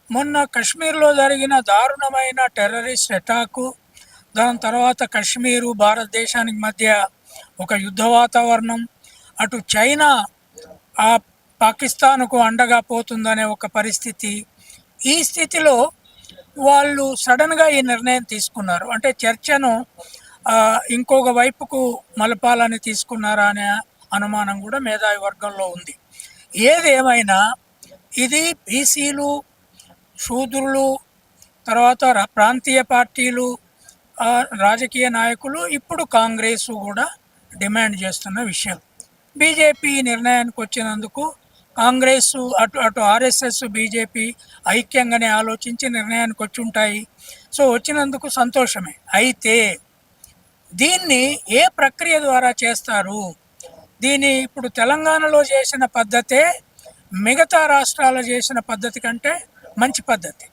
మొన్న కశ్మీర్లో జరిగిన దారుణమైన టెర్రరిస్ట్ అటాకు, దాని తర్వాత కశ్మీరు భారతదేశానికి మధ్య ఒక యుద్ధ వాతావరణం, అటు చైనా ఆ పాకిస్తాన్కు అండగా పోతుందనే ఒక పరిస్థితి. ఈ స్థితిలో వాళ్ళు సడన్గా ఈ నిర్ణయం తీసుకున్నారు. అంటే చర్చను ఇంకొక వైపుకు మలపాలని తీసుకున్నారా అనే అనుమానం కూడా మేధావి వర్గంలో ఉంది. ఏదేమైనా ఇది బీసీలు, శూద్రులు, తర్వాత ప్రాంతీయ పార్టీలు, రాజకీయ నాయకులు, ఇప్పుడు కాంగ్రెసు కూడా డిమాండ్ చేస్తున్న విషయం. బీజేపీ నిర్ణయానికి వచ్చినందుకు కాంగ్రెస్, అటు అటు ఆర్ఎస్ఎస్, బీజేపీ ఐక్యంగానే ఆలోచించి నిర్ణయానికి వచ్చి ఉంటాయి. సో వచ్చినందుకు సంతోషమే. అయితే దీన్ని ఏ ప్రక్రియ ద్వారా చేస్తారు? దీన్ని ఇప్పుడు తెలంగాణలో చేసిన పద్ధతే మిగతా రాష్ట్రాలు చేసిన పద్ధతి కంటే మంచి పద్ధతి.